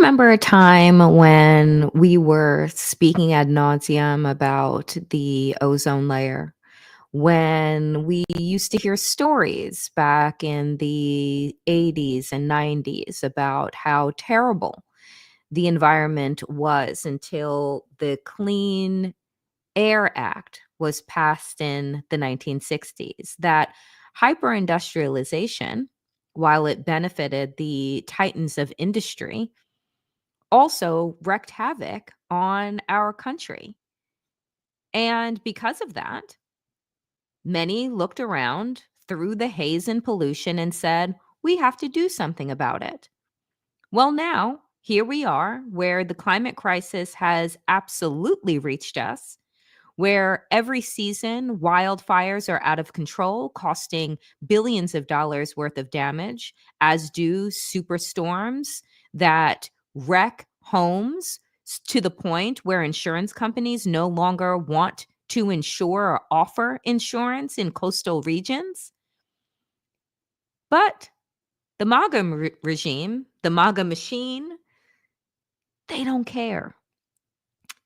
remember a time when we were speaking ad nauseum about the ozone layer? When we used to hear stories back in the 80s and 90s about how terrible the environment was until the Clean Air Act was passed in the 1960s. That hyperindustrialization, while it benefited the titans of industry, also wreaked havoc on our country. And because of that, many looked around through the haze and pollution and said, we have to do something about it. Well, now, here we are, where the climate crisis has absolutely reached us, where every season wildfires are out of control, costing billions of dollars worth of damage, as do superstorms that wreck homes to the point where insurance companies no longer want to insure or offer insurance in coastal regions. But the MAGA regime, the MAGA machine, they don't care.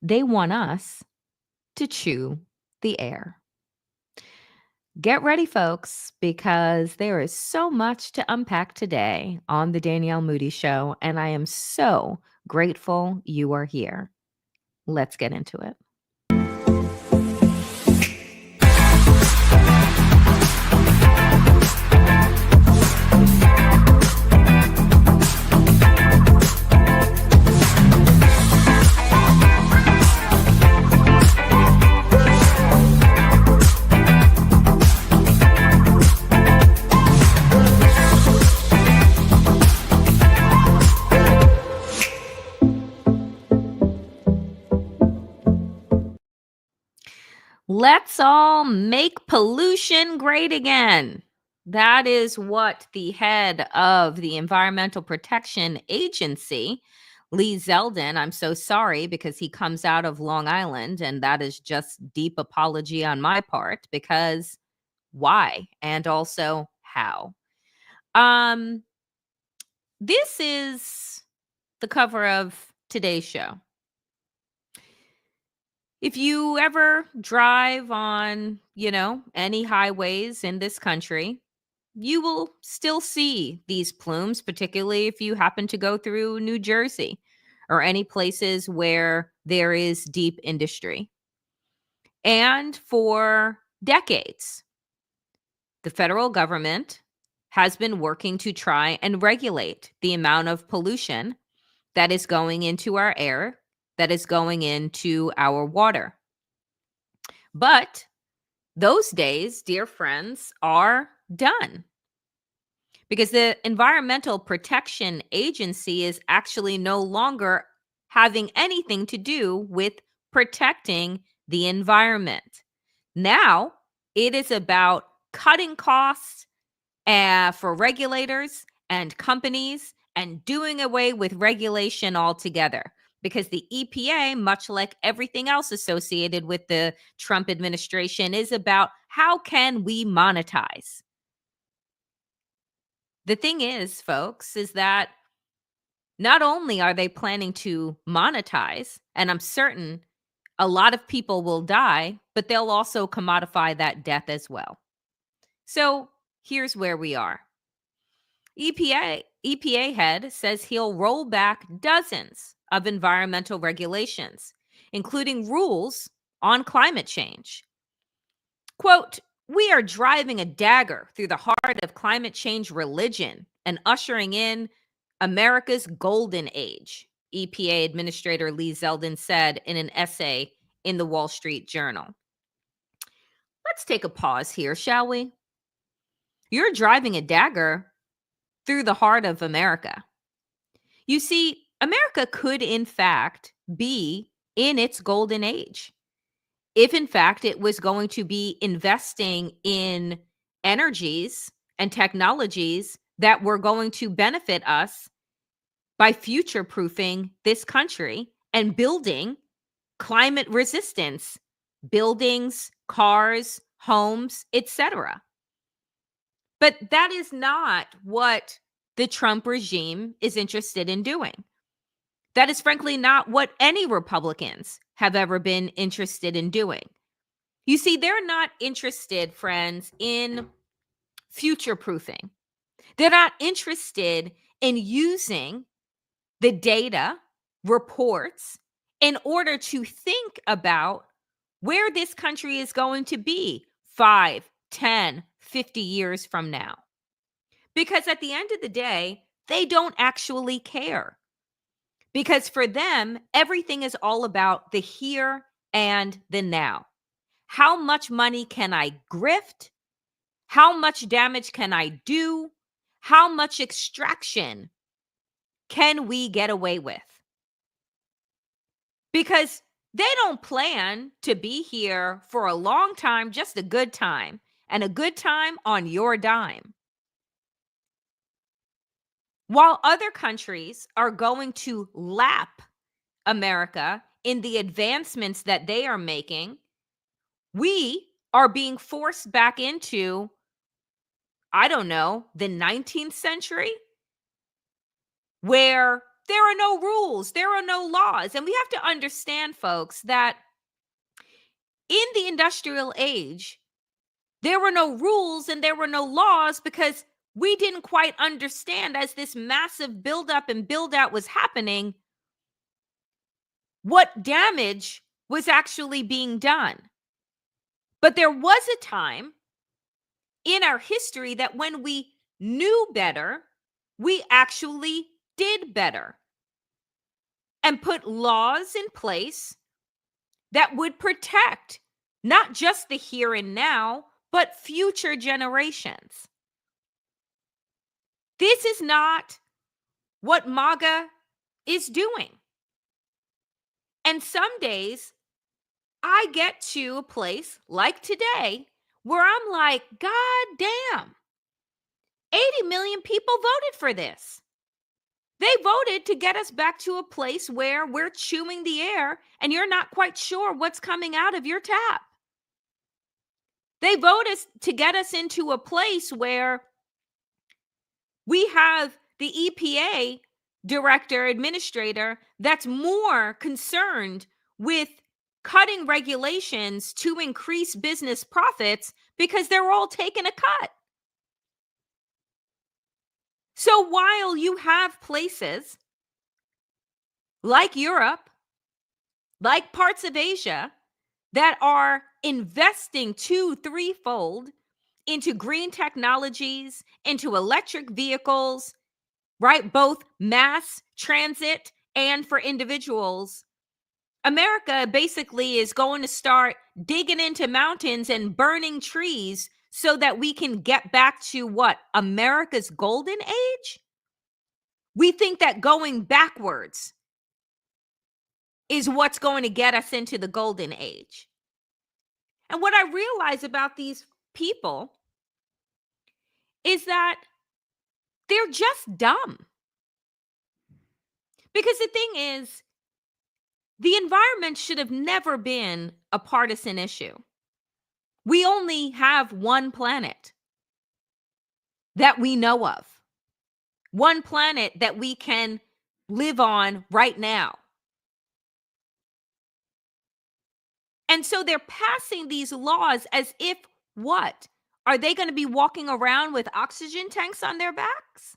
They want us to chew the air. Get ready, folks, because there is so much to unpack today on The Danielle Moodie Show, and I am so grateful you are here. Let's get into it. Let's all make pollution great again. That is what the head of the Environmental Protection Agency, Lee Zeldin, I'm so sorry because he comes out of Long Island, and that is just deep apology on my part, because why? And also how? Um, this is the cover of today's show. If you ever drive on, any highways in this country, you will still see these plumes, particularly if you happen to go through New Jersey or any places where there is deep industry. And for decades, the federal government has been working to try and regulate the amount of pollution that is going into our air, that is going into our water. But those days, dear friends, are done, because the Environmental Protection Agency is actually no longer having anything to do with protecting the environment. Now, it is about cutting costs for regulators and companies and doing away with regulation altogether. Because the EPA, much like everything else associated with the Trump administration, is about how can we monetize. The thing is, folks, is that not only are they planning to monetize, and I'm certain a lot of people will die, but they'll also commodify that death as well. So here's where we are. EPA head says he'll roll back dozens of environmental regulations, including rules on climate change. Quote, "We are driving a dagger through the heart of climate change religion and ushering in America's golden age," EPA Administrator Lee Zeldin said in an essay in the Wall Street Journal. Let's take a pause here, shall we? You're driving a dagger through the heart of America. You see, America could, in fact, be in its golden age if, in fact, it was going to be investing in energies and technologies that were going to benefit us by future-proofing this country and building climate resistance buildings, cars, homes, etc. But that is not what the Trump regime is interested in doing. That is frankly not what any Republicans have ever been interested in doing. You see, they're not interested, friends, in future proofing. They're not interested in using the data, reports, in order to think about where this country is going to be 5, 10, 50 years from now. Because at the end of the day, they don't actually care. Because for them, everything is all about the here and the now. How much money can I grift? How much damage can I do? How much extraction can we get away with? Because they don't plan to be here for a long time, just a good time, and a good time on your dime. While other countries are going to lap America in the advancements that they are making, we are being forced back into, I don't know, the 19th century, where there are no rules, there are no laws. And we have to understand, folks, that in the industrial age, there were no rules and there were no laws because we didn't quite understand, as this massive buildup and build out was happening, what damage was actually being done. But there was a time in our history that when we knew better, we actually did better and put laws in place that would protect not just the here and now, but future generations. This is not what MAGA is doing. And some days I get to a place like today where I'm like, God damn, 80 million people voted for this. They voted to get us back to a place where we're chewing the air and you're not quite sure what's coming out of your tap. They voted to get us into a place where we have the EPA director, administrator, that's more concerned with cutting regulations to increase business profits because they're all taking a cut. So while you have places like Europe, like parts of Asia, that are investing 2, 3-fold into green technologies, into electric vehicles, right? Both mass transit and for individuals. America basically is going to start digging into mountains and burning trees so that we can get back to what? America's golden age? We think that going backwards is what's going to get us into the golden age. And what I realize about these people is that they're just dumb. Because the thing is, the environment should have never been a partisan issue. We only have one planet that we know of, one planet that we can live on right now. And so they're passing these laws as if what? Are they going to be walking around with oxygen tanks on their backs?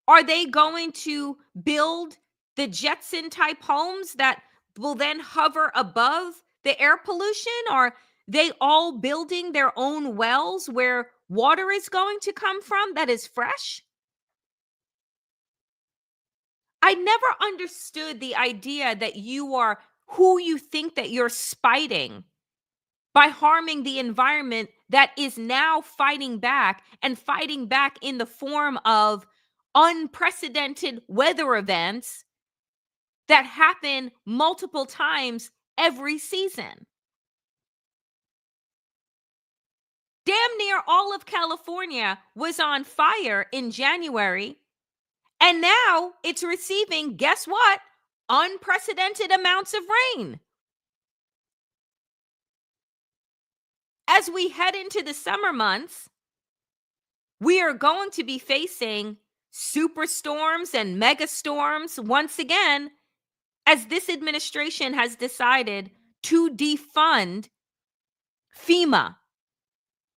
Are they going to build the Jetson type homes that will then hover above the air pollution? Are they all building their own wells where water is going to come from that is fresh? I never understood the idea that you are who you think that you're spiting by harming the environment that is now fighting back and fighting back in the form of unprecedented weather events that happen multiple times every season. Damn near all of California was on fire in January, and now it's receiving, guess what? Unprecedented amounts of rain. As we head into the summer months, we are going to be facing superstorms and mega storms once again, as this administration has decided to defund FEMA,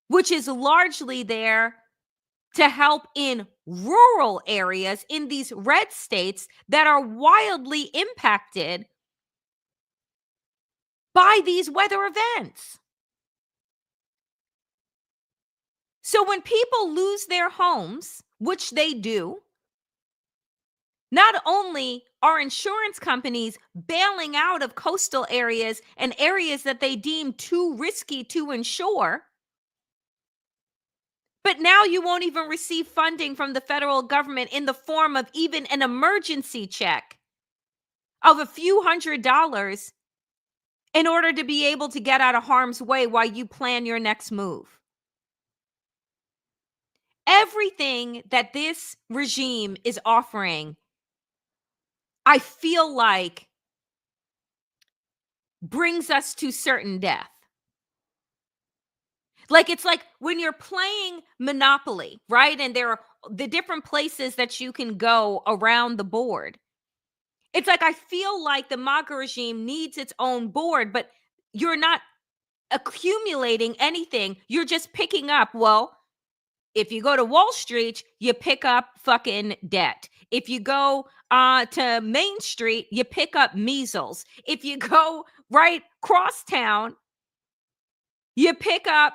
which is largely there to help in rural areas in these red states that are wildly impacted by these weather events. So when people lose their homes, which they do, not only are insurance companies bailing out of coastal areas and areas that they deem too risky to insure, but now you won't even receive funding from the federal government in the form of even an emergency check of a few $100s in order to be able to get out of harm's way while you plan your next move. Everything that this regime is offering, I feel like, brings us to certain death. Like, it's like when you're playing Monopoly, right? And there are the different places that you can go around the board. It's like I feel like the MAGA regime needs its own board, but you're not accumulating anything. You're just picking up, well, if you go to Wall Street, you pick up fucking debt. If you go to Main Street, you pick up measles. If you go right cross town, you pick up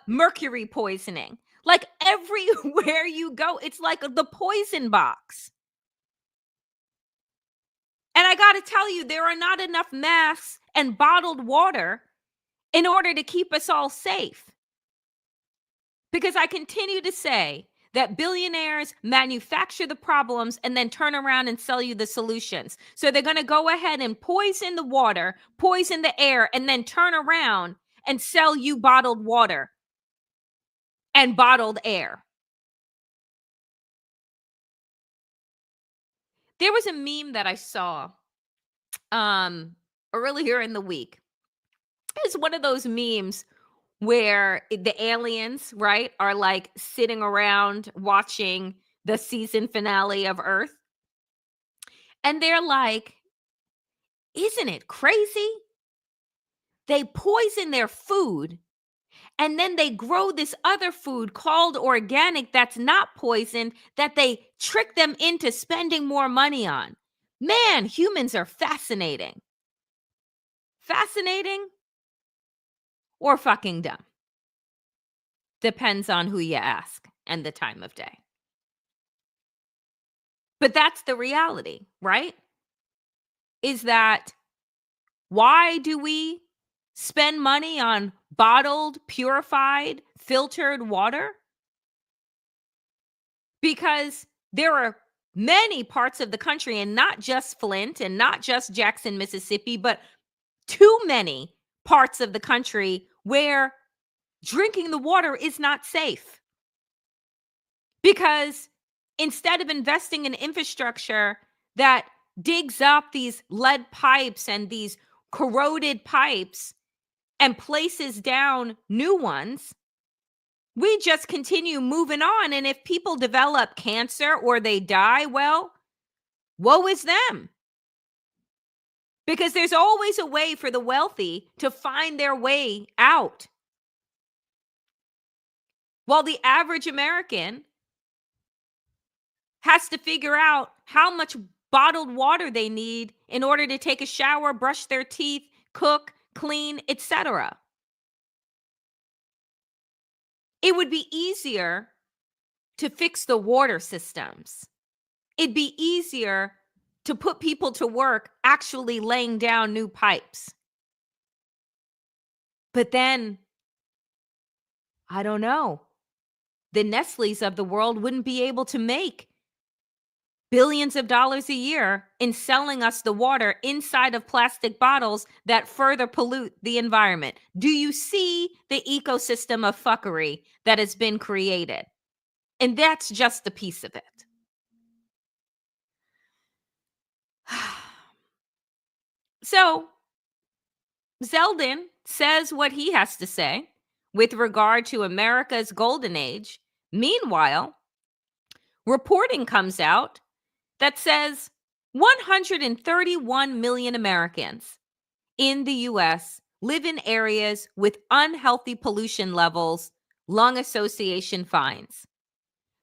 mercury poisoning. Like everywhere you go, it's like the poison box. And I got to tell you, there are not enough masks and bottled water in order to keep us all safe. Because I continue to say that billionaires manufacture the problems and then turn around and sell you the solutions. So they're going to go ahead and poison the water, poison the air, and then turn around and sell you bottled water and bottled air. There was a meme that I saw earlier in the week. It's one of those memes where the aliens, right, are like sitting around watching the season finale of Earth. And they're like, isn't it crazy? They poison their food and then they grow this other food called organic that's not poisoned that they trick them into spending more money on. Man, humans are fascinating. Fascinating or fucking dumb. Depends on who you ask and the time of day. But that's the reality, right? Is that why do we spend money on bottled, purified, filtered water? Because there are many parts of the country, and not just Flint and not just Jackson, Mississippi, but too many parts of the country where drinking the water is not safe. Because instead of investing in infrastructure that digs up these lead pipes and these corroded pipes and places down new ones, we just continue moving on. And if people develop cancer or they die, well, woe is them. Because there's always a way for the wealthy to find their way out. While the average American has to figure out how much bottled water they need in order to take a shower, brush their teeth, cook, clean, etc. It would be easier to fix the water systems. It'd be easier to put people to work actually laying down new pipes. But then, I don't know, the Nestle's of the world wouldn't be able to make billions of dollars a year in selling us the water inside of plastic bottles that further pollute the environment. Do you see the ecosystem of fuckery that has been created? And that's just a piece of it. So, Zeldin says what he has to say with regard to America's golden age. Meanwhile, Reporting comes out that says 131 million Americans in the US live in areas with unhealthy pollution levels, Lung Association finds.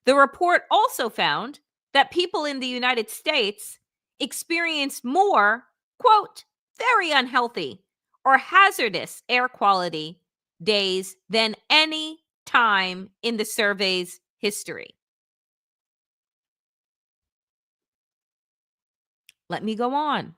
The report also found that people in the United States experience more, quote, very unhealthy or hazardous air quality days than any time in the survey's history. Let me go on.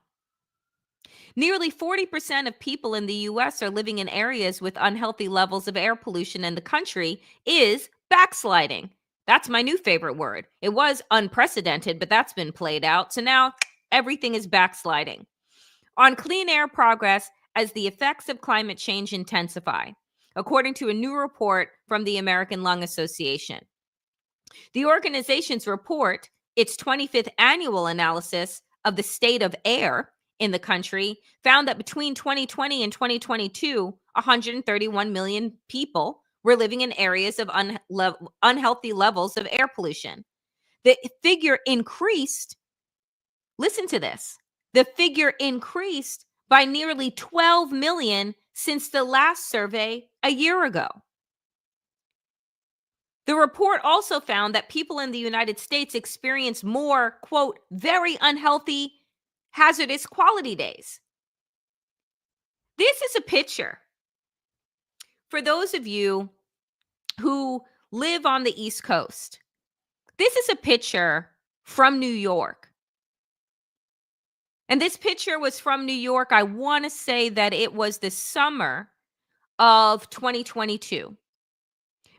Nearly 40% of people in the US are living in areas with unhealthy levels of air pollution, and the country is backsliding. That's my new favorite word. It was unprecedented, but that's been played out. So now everything is backsliding. On clean air progress as the effects of climate change intensify, according to a new report from the American Lung Association. The organization's report, its 25th annual analysis of the state of air in the country, found that between 2020 and 2022, 131 million people were living in areas of unhealthy levels of air pollution. The figure increased, listen to this, the figure increased by nearly 12 million since the last survey a year ago. The report also found that people in the United States experience more, quote, very unhealthy, hazardous quality days. This is a picture. For those of you who live on the East Coast, this is a picture from New York. And this picture was from New York. I want to say that it was the summer of 2022.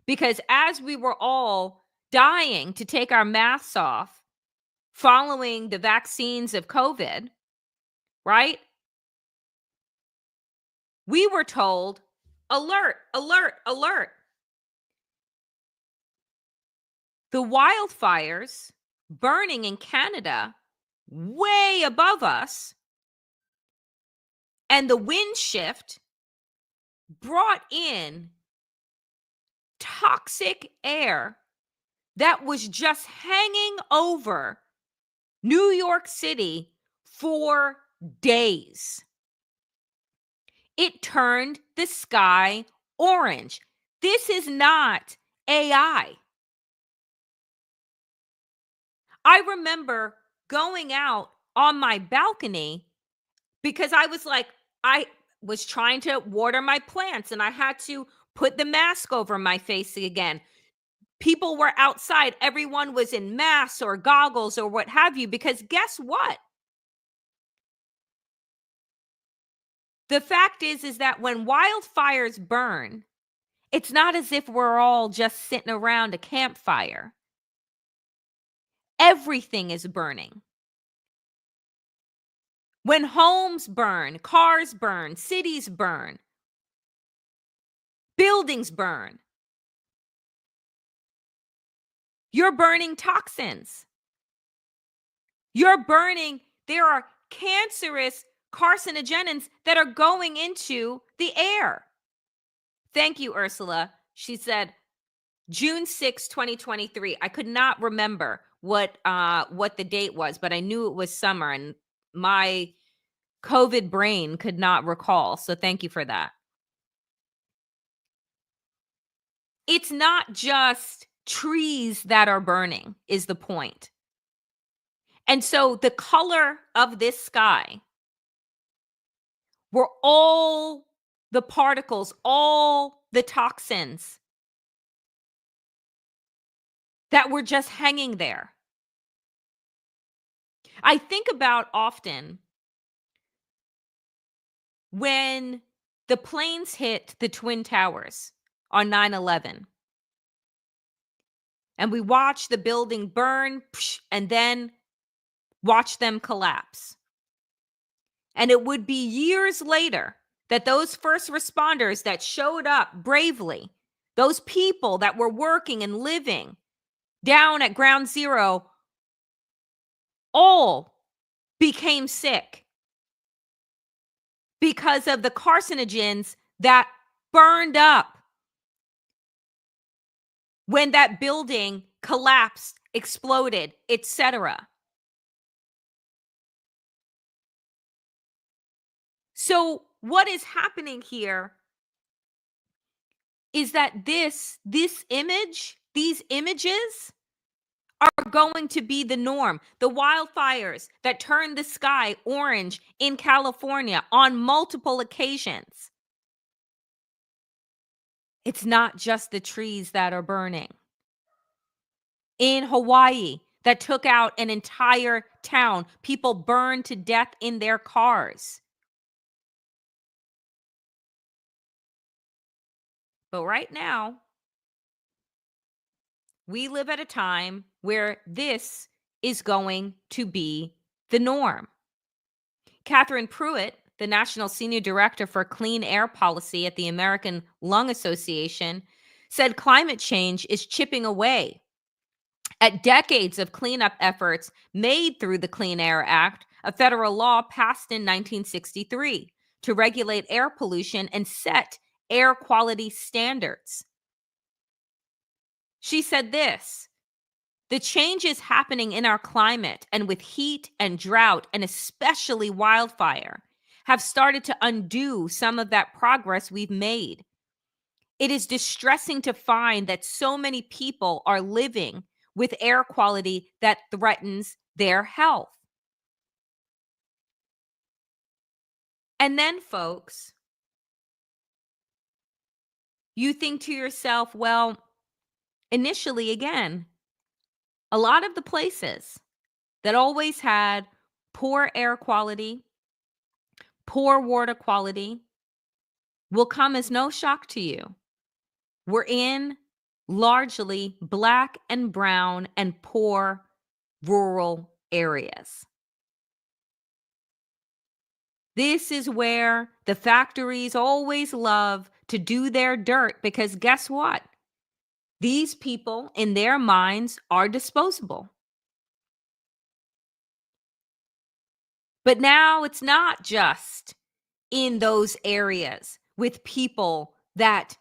Because as we were all dying to take our masks off following the vaccines of COVID, right? We were told, alert, alert, alert. The wildfires burning in Canada way above us, and the wind shift brought in toxic air that was just hanging over New York City for days. It turned the sky orange. This is not AI. I remember going out on my balcony because I was trying to water my plants and I had to put the mask over my face again. People were outside. Everyone was in masks or goggles or what have you, because guess what? The fact is that when wildfires burn, it's not as if we're all just sitting around a campfire. Everything is burning. When homes burn, cars burn, cities burn, buildings burn, you're burning toxins. There are cancerous carcinogens that are going into the air. Thank you, Ursula. She said June 6, 2023. I could not remember what the date was, but I knew it was summer and my COVID brain could not recall. So thank you for that. It's not just trees that are burning is the point. And so the color of this sky were all the particles, all the toxins that were just hanging there. I think about often when the planes hit the Twin Towers on 9/11 and we watch the building burn and then watch them collapse. And it would be years later that those first responders that showed up bravely, those people that were working and living down at ground zero, all became sick because of the carcinogens that burned up when that building collapsed exploded, etc. So what is happening here is that this image, these images are going to be the norm. The wildfires that turned the sky orange in California on multiple occasions. It's not just the trees that are burning. In Hawaii, that took out an entire town. People burned to death in their cars. But right now, we live at a time where this is going to be the norm. Catherine Pruitt, the National Senior Director for Clean Air Policy at the American Lung Association, said climate change is chipping away at decades of cleanup efforts made through the Clean Air Act, a federal law passed in 1963 to regulate air pollution and set air quality standards. She said this: the changes happening in our climate and with heat and drought, and especially wildfire, have started to undo some of that progress we've made. It is distressing to find that so many people are living with air quality that threatens their health. And then, folks, you think to yourself, well, initially, again, a lot of the places that always had poor air quality, poor water quality, will come as no shock to you. We're in largely Black and brown and poor rural areas. This is where the factories always love to do their dirt, because guess what? These people, in their minds, are disposable. But now it's not just in those areas with people that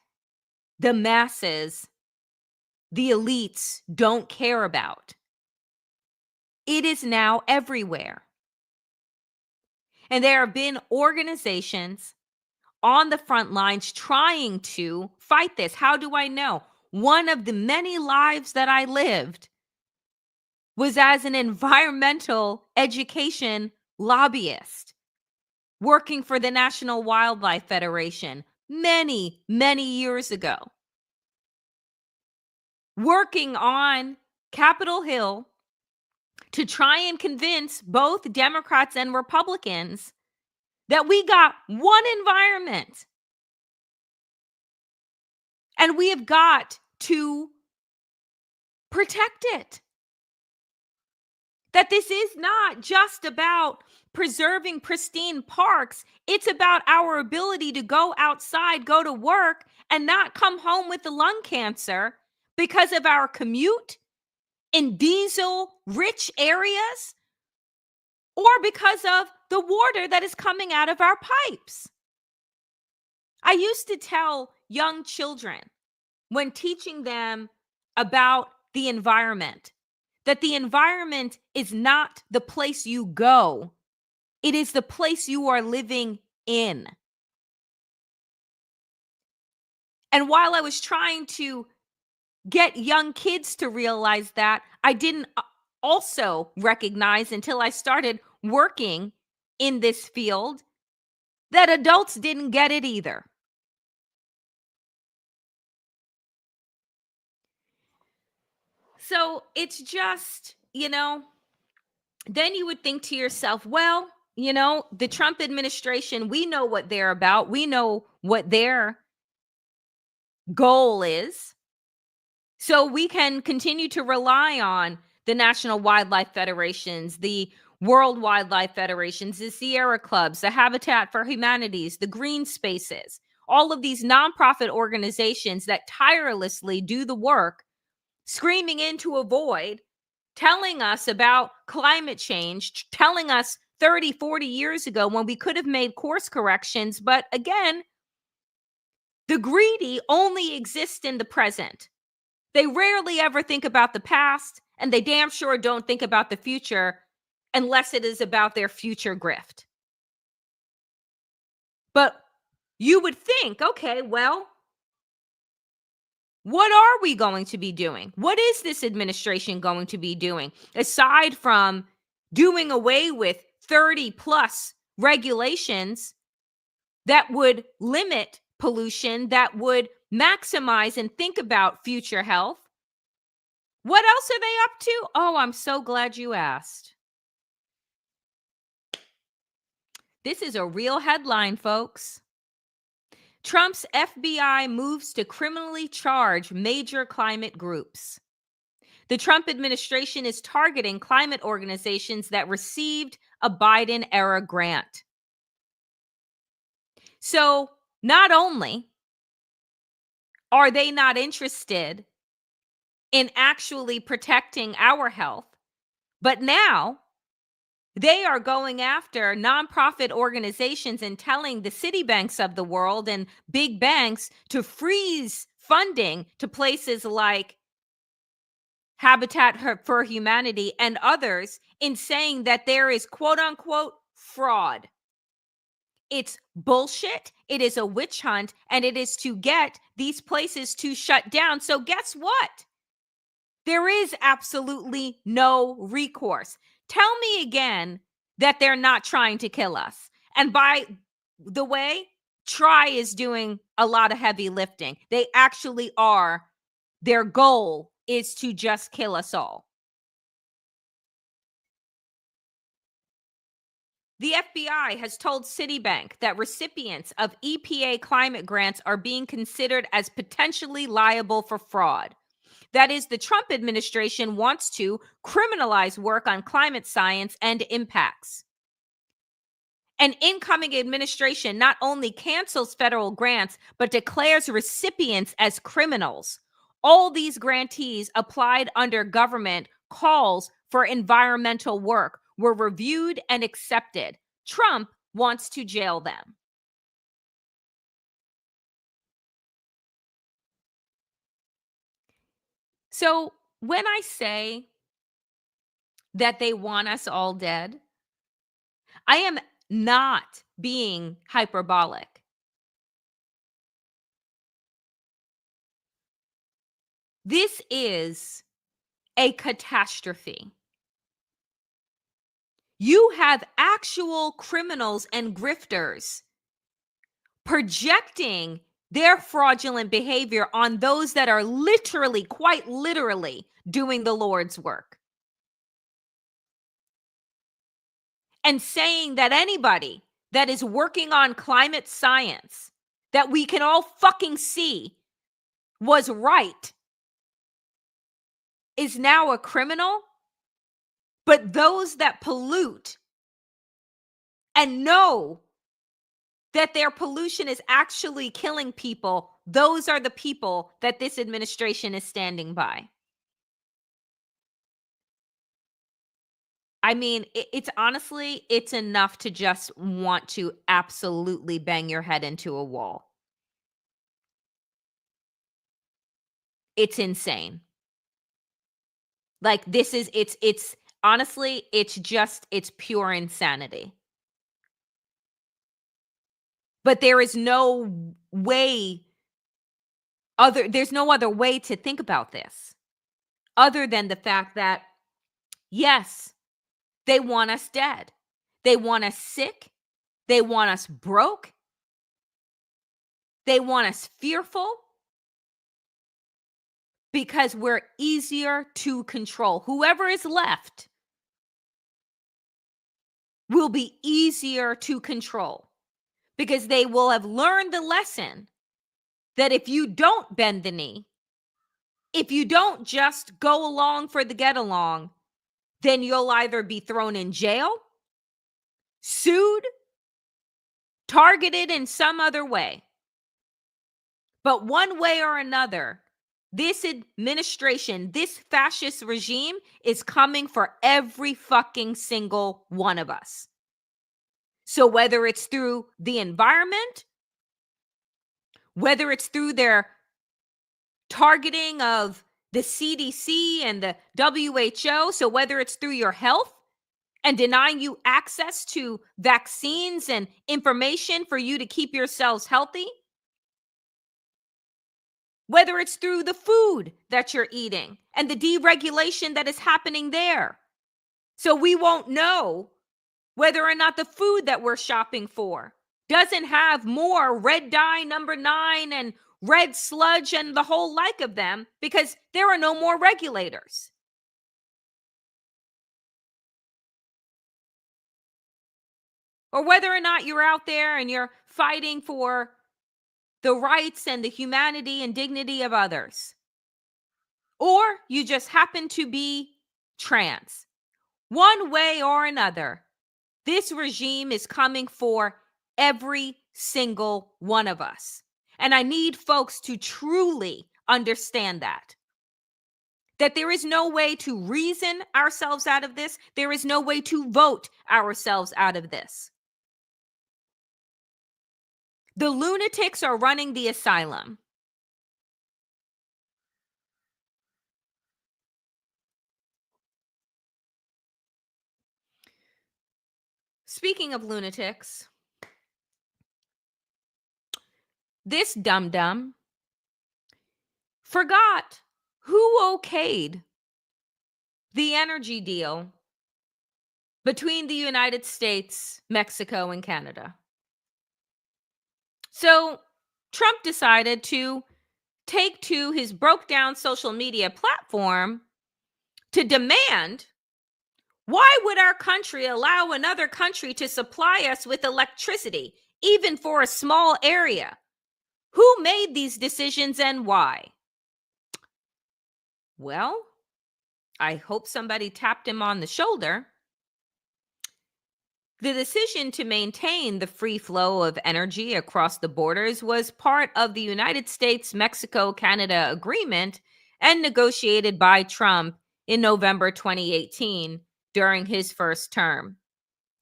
the masses, the elites, don't care about. It is now everywhere. And there have been organizations on the front lines trying to fight this. How do I know? One of the many lives that I lived was as an environmental education lobbyist working for the National Wildlife Federation many, many years ago. Working on Capitol Hill to try and convince both Democrats and Republicans that we got one environment and we have got to protect it. That this is not just about preserving pristine parks. It's about our ability to go outside, go to work, and not come home with the lung cancer because of our commute in diesel-rich areas, or because of the water that is coming out of our pipes. I used to tell young children when teaching them about the environment that the environment is not the place you go, it is the place you are living in. And while I was trying to get young kids to realize that, I didn't also recognize until I started working in this field that adults didn't get it either. So it's just, then you would think to yourself, well, the Trump administration, we know what they're about. We know what their goal is. So we can continue to rely on the National Wildlife Federations, the World Wildlife Federations, the Sierra Clubs, the Habitat for Humanities, the Green Spaces, all of these nonprofit organizations that tirelessly do the work, screaming into a void, telling us about climate change, telling us 30, 40 years ago when we could have made course corrections. But again, the greedy only exist in the present. They rarely ever think about the past, And they damn sure don't think about the future unless it is about their future grift. But you would think, okay, well, what are we going to be doing? What is this administration going to be doing aside from doing away with 30 plus regulations that would limit pollution, that would maximize and think about future health? What else are they up to? Oh, I'm so glad you asked. This is a real headline, folks. Trump's FBI moves to criminally charge major climate groups. The Trump administration is targeting climate organizations that received a Biden era grant. So, not only are they not interested in actually protecting our health, but now they are going after nonprofit organizations and telling the Citibanks of the world and big banks to freeze funding to places like Habitat for Humanity and others, in saying that there is quote unquote fraud. It's bullshit. It is a witch hunt, and it is to get these places to shut down. So guess what? There is absolutely no recourse. Tell me again that they're not trying to kill us. And by the way, try is doing a lot of heavy lifting. They actually are. Their goal is to just kill us all. The FBI has told Citibank that recipients of EPA climate grants are being considered as potentially liable for fraud. That is, the Trump administration wants to criminalize work on climate science and impacts. An incoming administration not only cancels federal grants, but declares recipients as criminals. All these grantees applied under government calls for environmental work were reviewed and accepted. Trump wants to jail them. So when I say that they want us all dead, I am not being hyperbolic. This is a catastrophe. You have actual criminals and grifters projecting their fraudulent behavior on those that are literally, quite literally, doing the Lord's work. And saying that anybody that is working on climate science that we can all fucking see was right is now a criminal. But those that pollute and know that their pollution is actually killing people, those are the people that this administration is standing by. I mean, it's honestly, it's enough to just want to absolutely bang your head into a wall. It's insane. Like, this is, it's honestly, it's pure insanity. But there is no way there's no other way to think about this other than the fact that, yes, they want us dead. They want us sick. They want us broke. They want us fearful because we're easier to control. Whoever is left will be easier to control because they will have learned the lesson that if you don't bend the knee, if you don't just go along for the get along, then you'll either be thrown in jail, sued, targeted in some other way. But one way or another, this administration, this fascist regime is coming for every fucking single one of us. So whether it's through the environment, whether it's through their targeting of the CDC and the WHO. So whether it's through your health and denying you access to vaccines and information for you to keep yourselves healthy, whether it's through the food that you're eating and the deregulation that is happening there. So we won't know whether or not the food that we're shopping for doesn't have more red dye number 9 and red sludge and the whole like of them because there are no more regulators. Or whether or not you're out there and you're fighting for the rights and the humanity and dignity of others. Or you just happen to be trans. One way or another, this regime is coming for every single one of us. And I need folks to truly understand that there is no way to reason ourselves out of this. There is no way to vote ourselves out of this. The lunatics are running the asylum. Speaking of lunatics, this dum-dum forgot who okayed the energy deal between the United States, Mexico, and Canada. So Trump decided to take to his broke down social media platform to demand, why would our country allow another country to supply us with electricity, even for a small area? Who made these decisions and why? Well, I hope somebody tapped him on the shoulder. The decision to maintain the free flow of energy across the borders was part of the United States Mexico Canada agreement and negotiated by Trump in November 2018 during his first term.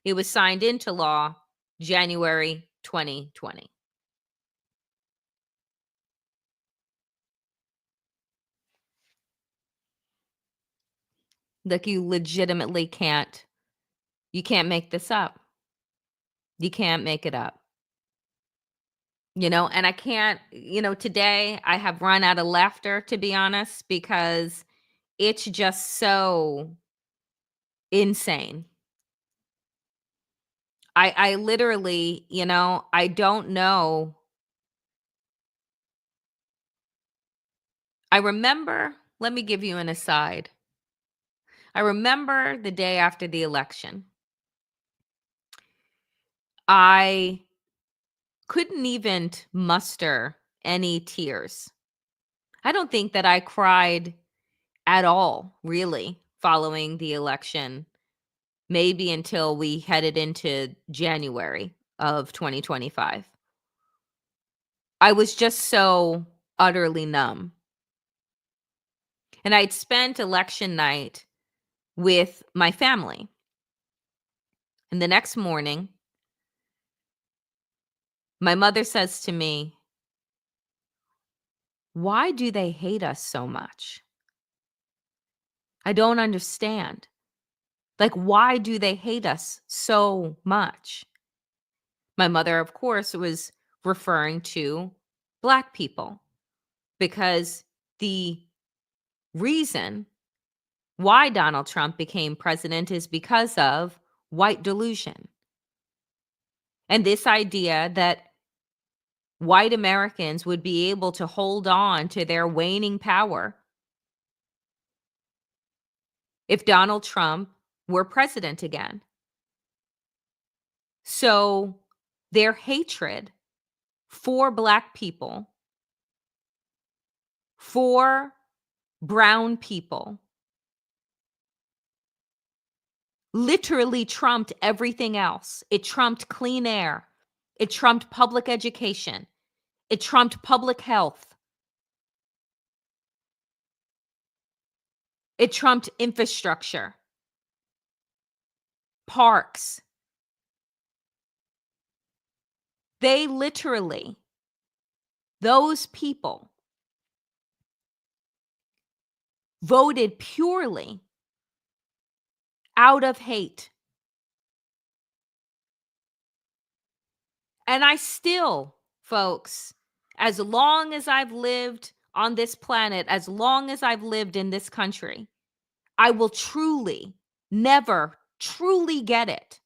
It was signed into law January 2020. Like, you legitimately can't make this up. You can't make it up. And I can't, today I have run out of laughter, to be honest, because it's just so insane. I literally, I don't know. I remember, let me give you an aside. I remember the day after the election. I couldn't even muster any tears. I don't think that I cried at all, really, following the election, maybe until we headed into January of 2025. I was just so utterly numb. And I'd spent election night with my family. And the next morning, my mother says to me, "Why do they hate us so much? I don't understand. Like, why do they hate us so much?" My mother, of course, was referring to Black people, because the reason why Donald Trump became president is because of white delusion. And this idea that white Americans would be able to hold on to their waning power if Donald Trump were president again. So their hatred for Black people, for brown people, literally trumped everything else. It trumped clean air. It trumped public education. It trumped public health. It trumped infrastructure, parks. They literally, those people voted purely out of hate. And I still, folks, as long as I've lived on this planet, as long as I've lived in this country, I will truly never truly get it.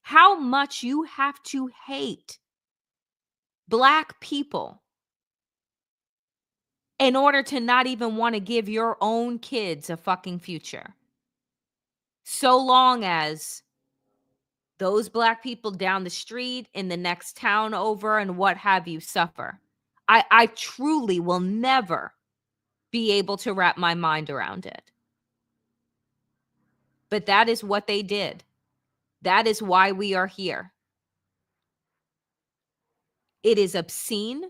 How much you have to hate Black people in order to not even want to give your own kids a fucking future. So long as those Black people down the street, in the next town over, and what have you suffer. I truly will never be able to wrap my mind around it. But that is what they did. That is why we are here. It is obscene.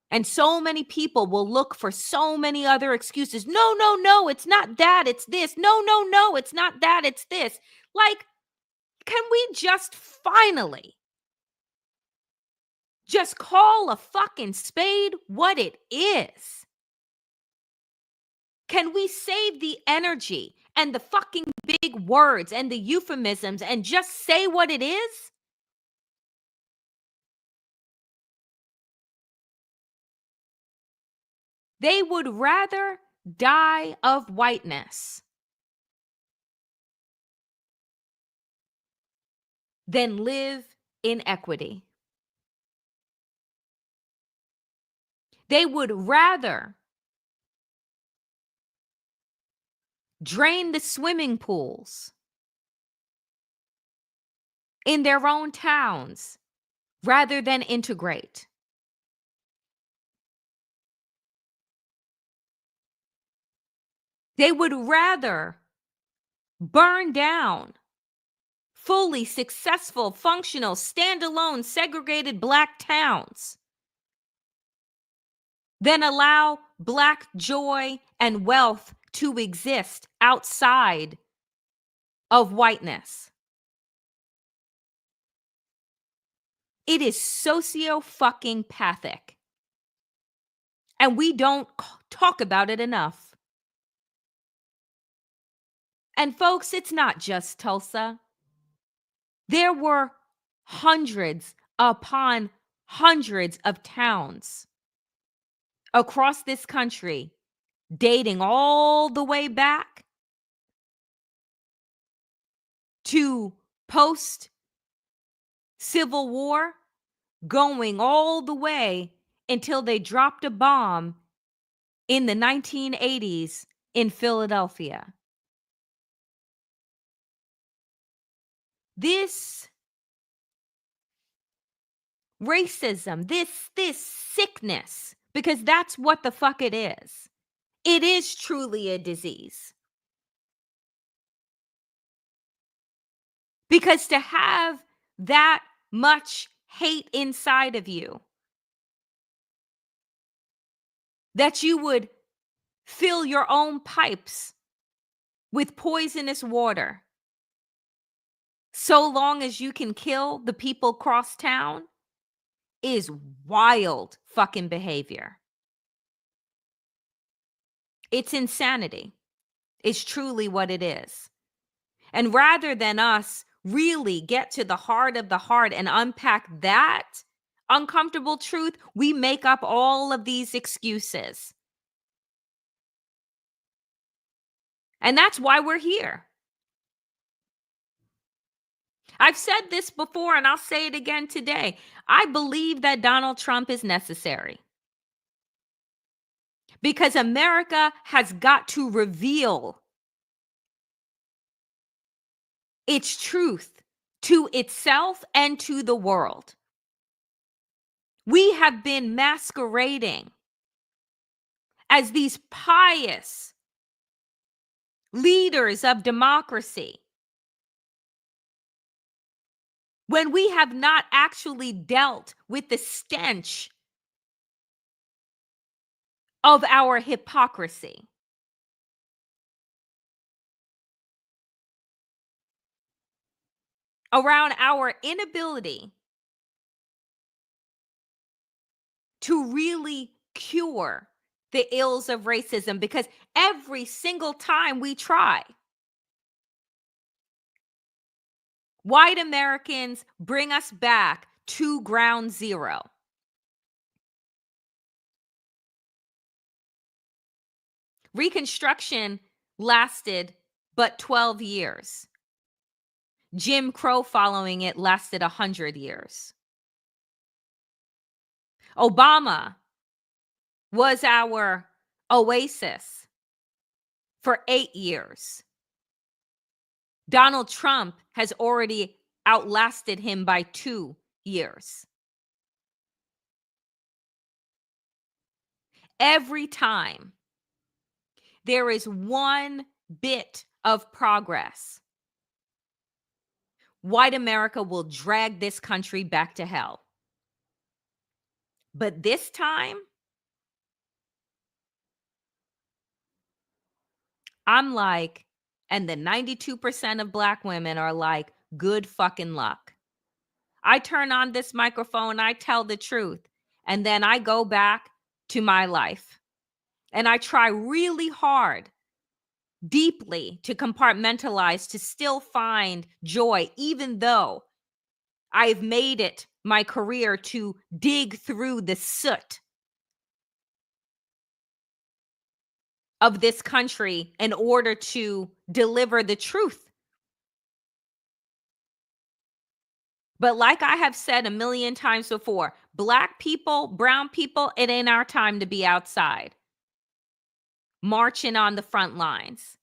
And so many people will look for so many other excuses. No, no, no, it's not that, it's this. No, no, no, it's not that, it's this. Like, can we just finally just call a fucking spade what it is? Can we save the energy and the fucking big words and the euphemisms and just say what it is? They would rather die of whiteness than live in equity. They would rather drain the swimming pools in their own towns rather than integrate. They would rather burn down fully successful, functional, standalone, segregated Black towns than allow Black joy and wealth to exist outside of whiteness. It is socio-fucking-pathic. And we don't talk about it enough. And folks, it's not just Tulsa. There were hundreds upon hundreds of towns across this country dating all the way back to post Civil War, going all the way until they dropped a bomb in the 1980s in Philadelphia. This racism, this sickness, because that's what the fuck it is. It is truly a disease. Because to have that much hate inside of you, that you would fill your own pipes with poisonous water so long as you can kill the people across town, is wild fucking behavior. It's insanity. It's truly what it is. And rather than us really get to the heart of the heart and unpack that uncomfortable truth, we make up all of these excuses. And that's why we're here. I've said this before and I'll say it again today. I believe that Donald Trump is necessary because America has got to reveal its truth to itself and to the world. We have been masquerading as these pious leaders of democracy when we have not actually dealt with the stench of our hypocrisy. Around our inability to really cure the ills of racism, because every single time we try, white Americans bring us back to ground zero. Reconstruction lasted but 12 years. Jim Crow following it lasted 100 years. Obama was our oasis for 8 years. Donald Trump has already outlasted him by 2 years. Every time there is one bit of progress, white America will drag this country back to hell. But this time, I'm like, and the 92% of Black women are like, good fucking luck. I turn on this microphone, I tell the truth, and then I go back to my life. And I try really hard, deeply, to compartmentalize, to still find joy, even though I've made it my career to dig through the soot of this country in order to deliver the truth. But like I have said a million times before, Black people, brown people, it ain't our time to be outside marching on the front lines.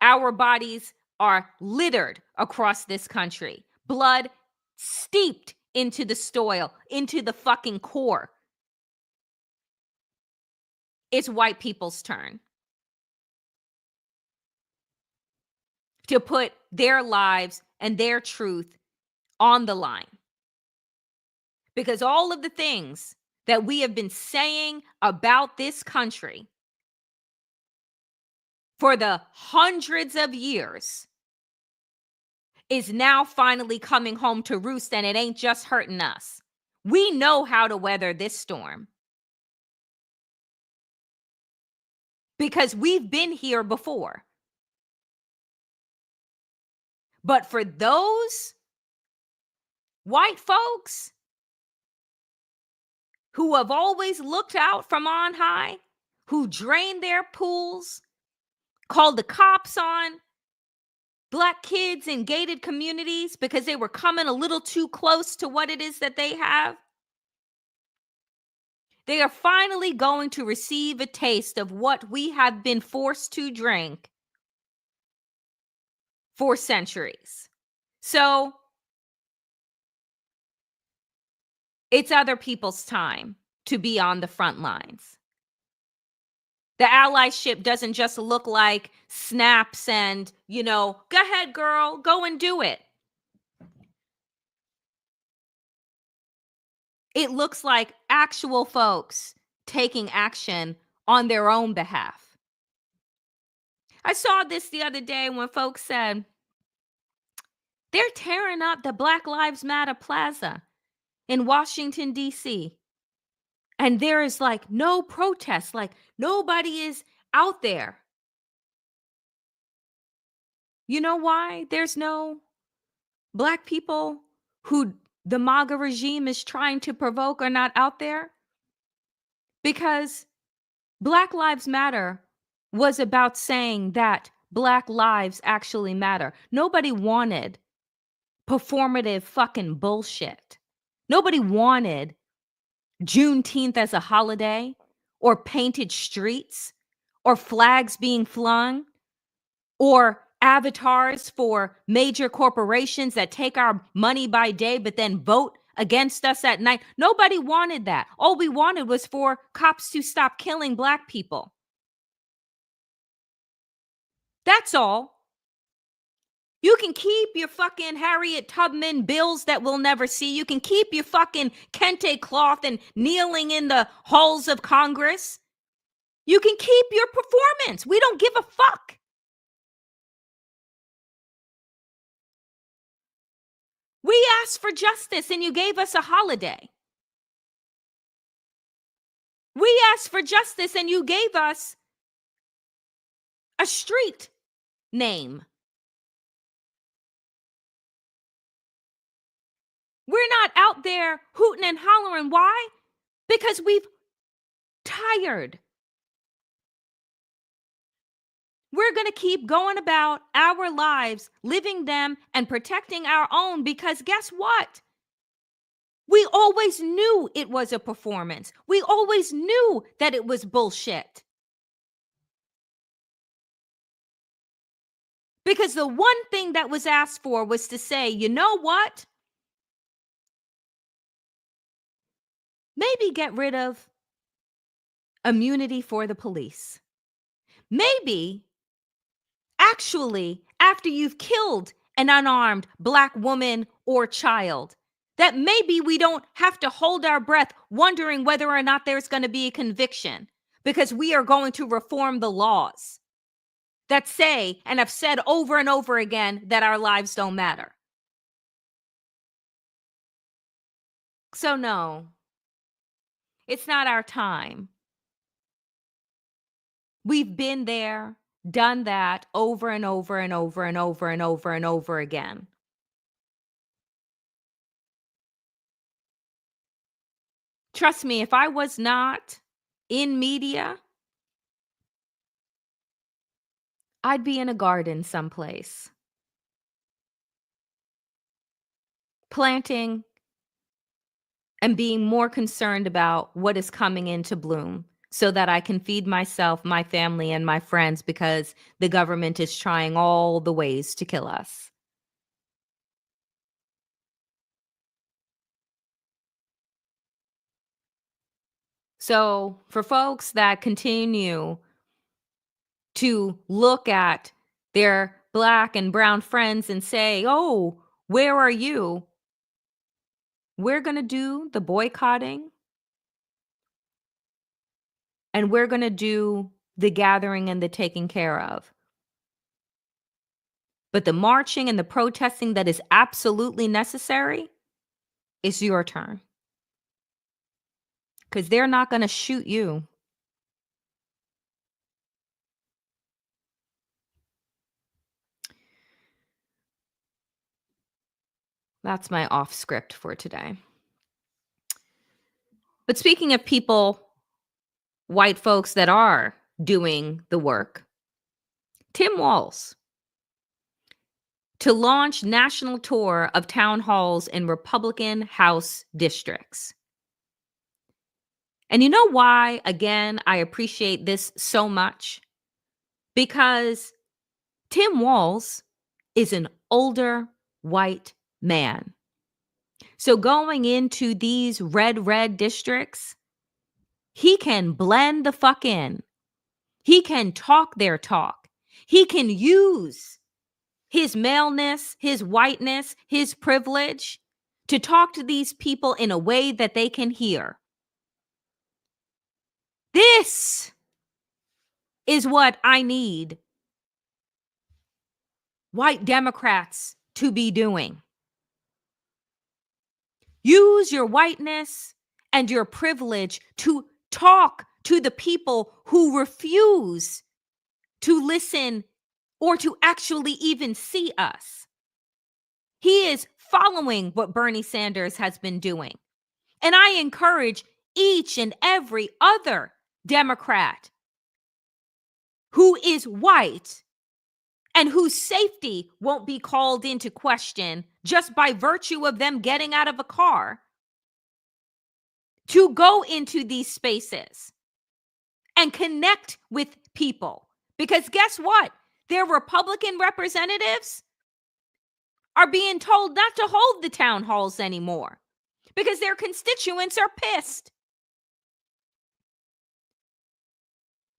Our bodies are littered across this country. Blood steeped into the soil, into the fucking core. It's white people's turn to put their lives and their truth on the line. Because all of the things that we have been saying about this country for the hundreds of years is now finally coming home to roost, and it ain't just hurting us. We know how to weather this storm because we've been here before. But for those white folks who have always looked out from on high, who drained their pools, called the cops on Black kids in gated communities because they were coming a little too close to what it is that they have, they are finally going to receive a taste of what we have been forced to drink for centuries. So it's other people's time to be on the front lines. The allyship doesn't just look like snaps and, go ahead, girl, go and do it. It looks like actual folks taking action on their own behalf. I saw this the other day when folks said, they're tearing up the Black Lives Matter Plaza in Washington, D.C. And there is like no protest, like nobody is out there. You know why there's no Black people who the MAGA regime is trying to provoke are not out there? Because Black Lives Matter was about saying that Black lives actually matter. Nobody wanted performative fucking bullshit. Nobody wanted Juneteenth as a holiday or painted streets or flags being flung or avatars for major corporations that take our money by day but then vote against us at night. Nobody wanted that. All we wanted was for cops to stop killing Black people. That's all. You can keep your fucking Harriet Tubman bills that we'll never see. You can keep your fucking kente cloth and kneeling in the halls of Congress. You can keep your performance. We don't give a fuck. We asked for justice and you gave us a holiday. We asked for justice and you gave us a street name. We're not out there hooting and hollering. Why? Because we've tired. We're going to keep going about our lives, living them and protecting our own because guess what? We always knew it was a performance. We always knew that it was bullshit. Because the one thing that was asked for was to say, you know what? Maybe get rid of immunity for the police. Maybe actually, after you've killed an unarmed Black woman or child, that maybe we don't have to hold our breath wondering whether or not there's going to be a conviction because we are going to reform the laws that say and have said over and over again that our lives don't matter. So no, it's not our time. We've been there, done that over and over and over and over and over and over again. Trust me, if I was not in media, I'd be in a garden someplace, planting and being more concerned about what is coming into bloom so that I can feed myself, my family, and my friends because the government is trying all the ways to kill us. So, for folks that continue to look at their Black and brown friends and say, oh, where are you? We're going to do the boycotting and we're going to do the gathering and the taking care of. But the marching and the protesting that is absolutely necessary is your turn. Because they're not going to shoot you. That's my off script for today. But speaking of people, white folks that are doing the work, Tim Walz to launch national tour of town halls in Republican House districts. And you know why, again, I appreciate this so much? Because Tim Walz is an older white man. So going into these red districts, he can blend the fuck in. He can talk their talk. He can use his maleness, his whiteness, his privilege to talk to these people in a way that they can hear. This is what I need white Democrats to be doing. Use your whiteness and your privilege to talk to the people who refuse to listen or to actually even see us. He is following what Bernie Sanders has been doing. And I encourage each and every other Democrat who is white and whose safety won't be called into question just by virtue of them getting out of a car to go into these spaces and connect with people. Because guess what? Their Republican representatives are being told not to hold the town halls anymore because their constituents are pissed.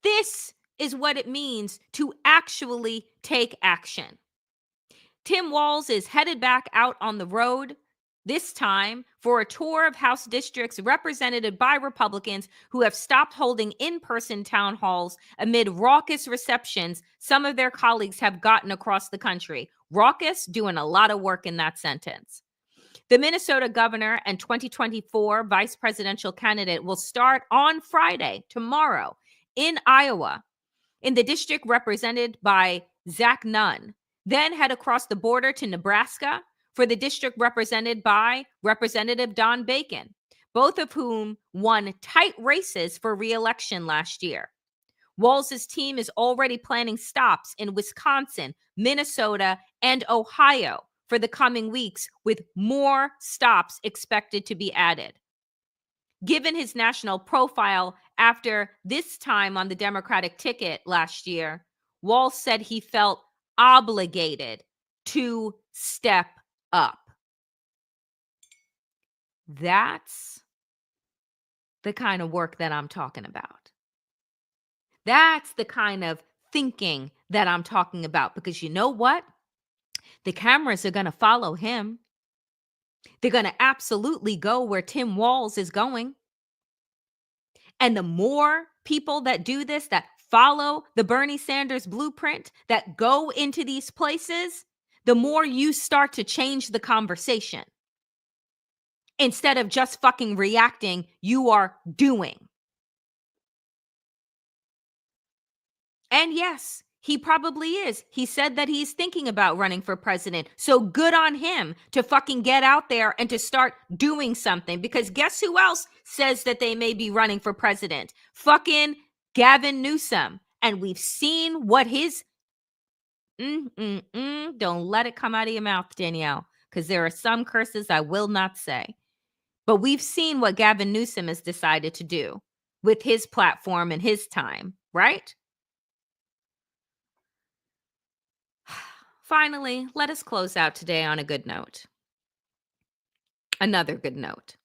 This is what it means to actually take action. Tim Walz is headed back out on the road, this time for a tour of House districts represented by Republicans who have stopped holding in-person town halls amid raucous receptions some of their colleagues have gotten across the country. Raucous, doing a lot of work in that sentence. The Minnesota governor and 2024 vice presidential candidate will start on Friday, tomorrow, in Iowa, in the district represented by Zach Nunn, then head across the border to Nebraska for the district represented by Representative Don Bacon, both of whom won tight races for re-election last year. Walz's team is already planning stops in Wisconsin, Minnesota, and Ohio for the coming weeks, with more stops expected to be added. Given his national profile after this time on the Democratic ticket last year, Walz said he felt obligated to step up. That's the kind of work that I'm talking about. That's the kind of thinking that I'm talking about, because you know what? The cameras are going to follow him. They're going to absolutely go where Tim Walz is going. And the more people that do this, that follow the Bernie Sanders blueprint, that go into these places, the more you start to change the conversation. Instead of just fucking reacting, you are doing. And yes, he probably is. He said that he's thinking about running for president. So good on him to fucking get out there and to start doing something. Because guess who else says that they may be running for president? Fucking Gavin Newsom. And we've seen what his... Don't let it come out of your mouth, Danielle, because there are some curses I will not say. But we've seen what Gavin Newsom has decided to do with his platform and his time, right? Finally, let us close out today on a good note. Another good note.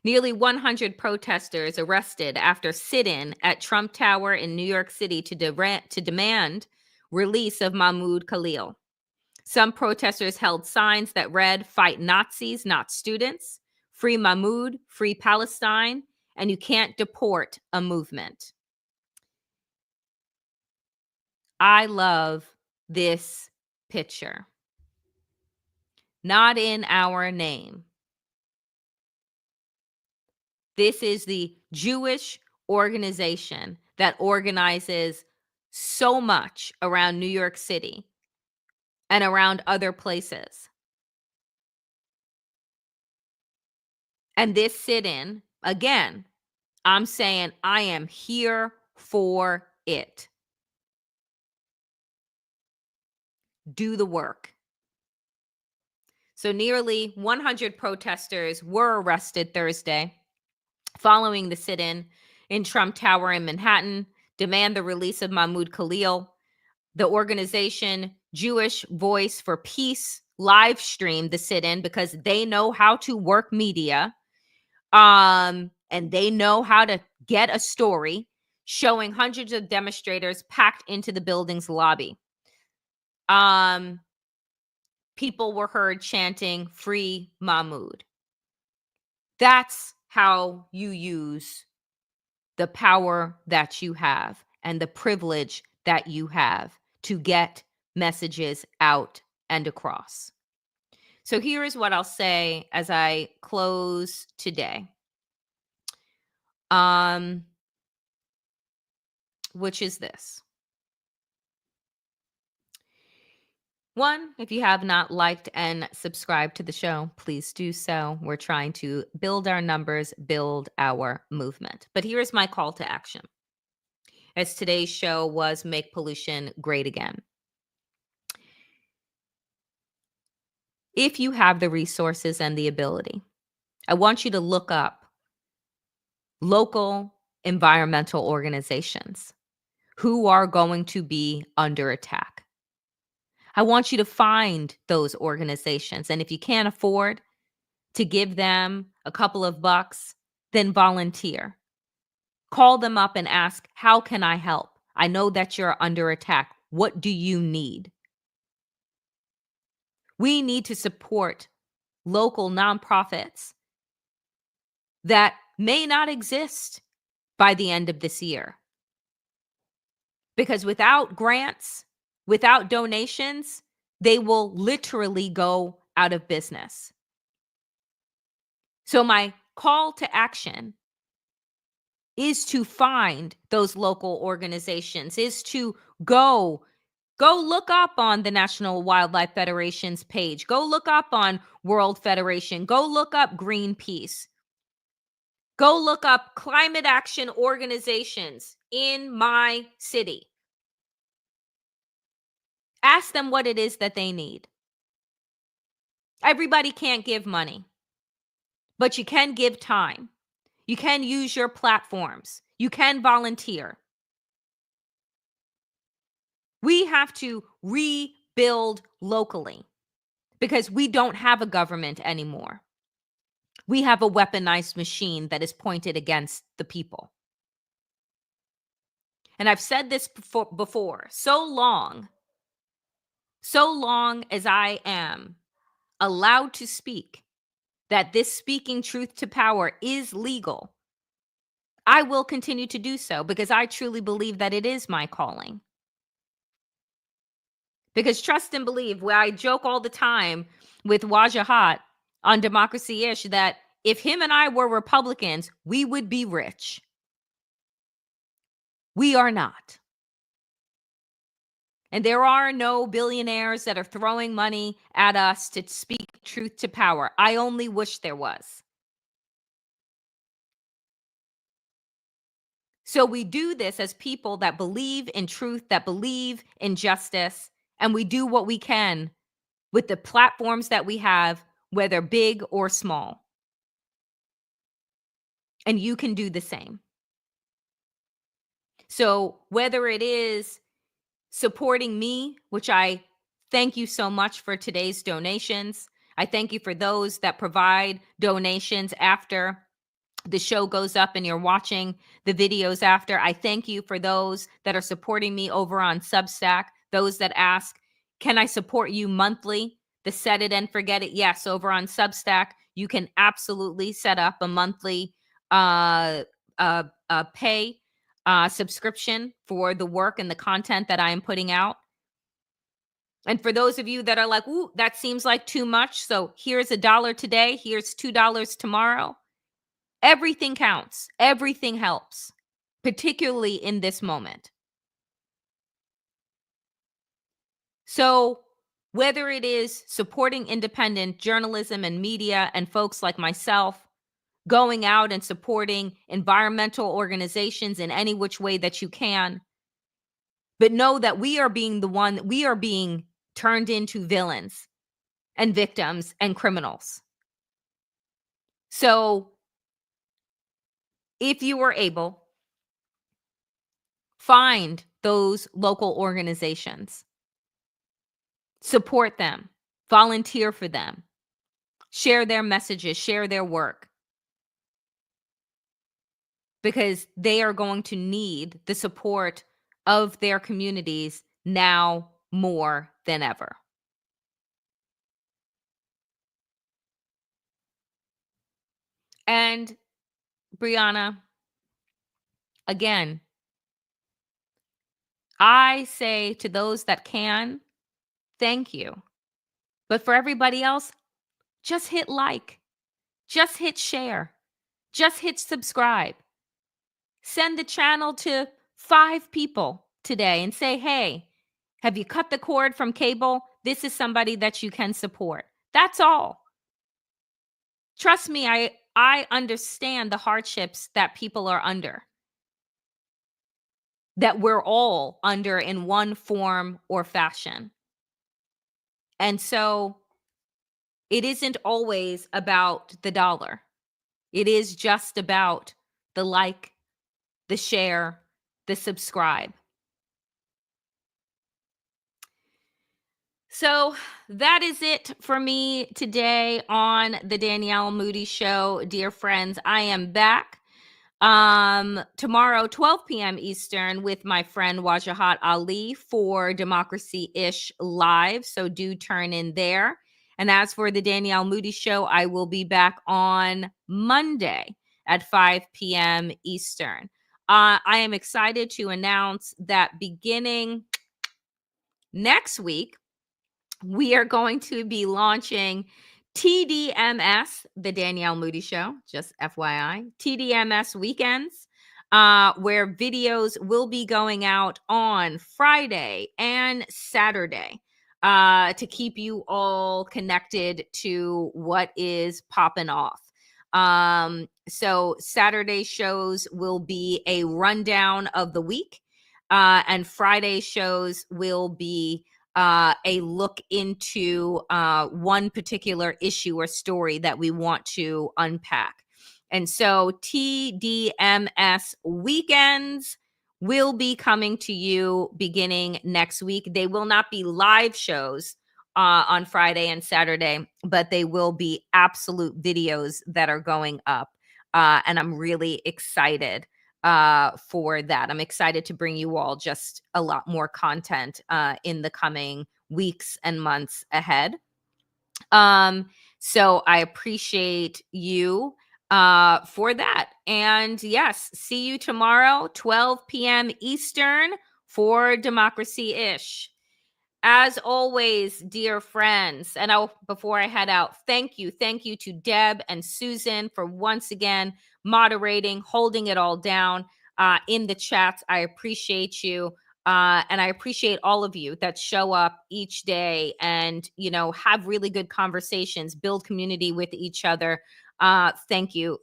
Nearly 100 protesters arrested after sit-in at Trump Tower in New York City to demand release of Mahmoud Khalil. Some protesters held signs that read, "Fight Nazis, not students," "Free Mahmoud," "Free Palestine," and "You can't deport a movement." I love this picture. Not in our name. This is the Jewish organization that organizes so much around New York City and around other places. And this sit-in, again, I'm saying I am here for it. Do the work. So nearly 100 protesters were arrested Thursday following the sit-in in Trump Tower in Manhattan, demand the release of Mahmoud Khalil. The organization Jewish Voice for Peace live streamed the sit-in because they know how to work media, and they know how to get a story, showing hundreds of demonstrators packed into the building's lobby. People were heard chanting, "Free Mahmoud." That's how you use the power that you have and the privilege that you have to get messages out and across. So here is what I'll say as I close today. Which is this. One, if you have not liked and subscribed to the show, please do so. We're trying to build our numbers, build our movement. But here's my call to action. As today's show was Make Pollution Great Again. If you have the resources and the ability, I want you to look up local environmental organizations who are going to be under attack. I want you to find those organizations. And if you can't afford to give them a couple of bucks, then volunteer. Call them up and ask, how can I help? I know that you're under attack. What do you need? We need to support local nonprofits that may not exist by the end of this year. Because without grants, without donations, they will literally go out of business. So my call to action is to find those local organizations, is to go look up on the National Wildlife Federation's page. Go look up on World Federation. Go look up Greenpeace. Go look up climate action organizations in my city. Ask them what it is that they need. Everybody can't give money, but you can give time. You can use your platforms. You can volunteer. We have to rebuild locally because we don't have a government anymore. We have a weaponized machine that is pointed against the people. And I've said this before, so long as I am allowed to speak, that this speaking truth to power is legal, I will continue to do so because I truly believe that it is my calling. Because trust and believe, where I joke all the time with Wajahat on Democracy Ish, that if him and I were Republicans, we would be rich. We are not. And there are no billionaires that are throwing money at us to speak truth to power. I only wish there was. So we do this as people that believe in truth, that believe in justice, and we do what we can with the platforms that we have, whether big or small. And you can do the same. So whether it is supporting me, which I thank you so much for today's donations. I thank you for those that provide donations after the show goes up and you're watching the videos after. I thank you for those that are supporting me over on Substack, those that ask, can I support you monthly? The set it and forget it. Yes, over on Substack, you can absolutely set up a monthly pay subscription for the work and the content that I am putting out. And for those of you that are like, ooh, that seems like too much. So here's $1 today. Here's $2 tomorrow. Everything counts. Everything helps, particularly in this moment. So whether it is supporting independent journalism and media and folks like myself, going out and supporting environmental organizations in any which way that you can, but know that we are being turned into villains and victims and criminals. So if you are able, find those local organizations, support them, volunteer for them, share their messages, share their work, because they are going to need the support of their communities now more than ever. And Brianna, again, I say to those that can, thank you. But for everybody else, just hit like, just hit share, just hit subscribe. Send the channel to 5 people today and say, hey, have you cut the cord from cable? This is somebody that you can support. That's all. Trust me, I understand the hardships that people are under, that we're all under in one form or fashion. And so it isn't always about the dollar. It is just about the like, the share, the subscribe. So that is it for me today on the Danielle Moodie Show. Dear friends, I am back tomorrow, 12 p.m. Eastern, with my friend Wajahat Ali for Democracy Ish Live. So do turn in there. And as for the Danielle Moodie Show, I will be back on Monday at 5 p.m. Eastern. I am excited to announce that beginning next week, we are going to be launching TDMS, the Danielle Moodie Show, just FYI, TDMS weekends, where videos will be going out on Friday and Saturday, to keep you all connected to what is popping off. So Saturday shows will be a rundown of the week, and Friday shows will be a look into one particular issue or story that we want to unpack. And so TDMS weekends will be coming to you beginning next week. They will not be live shows on Friday and Saturday, but they will be absolute videos that are going up. And I'm really excited for that. I'm excited to bring you all just a lot more content in the coming weeks and months ahead. So I appreciate you for that. And yes, see you tomorrow, 12 p.m. Eastern for Democracy Ish. As always, dear friends, and before I head out, thank you to Deb and Susan for once again moderating, holding it all down in the chats. I appreciate you. And I appreciate all of you that show up each day and, have really good conversations, build community with each other. Thank you,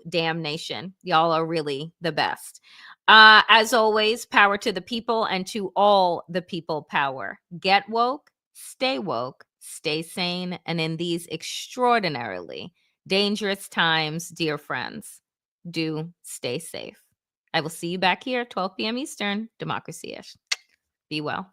Damn Nation. Y'all are really the best. As always, power to the people and to all the people power. Get woke, stay sane, and in these extraordinarily dangerous times, dear friends, do stay safe. I will see you back here, 12 p.m. Eastern, Democracy-ish. Be well.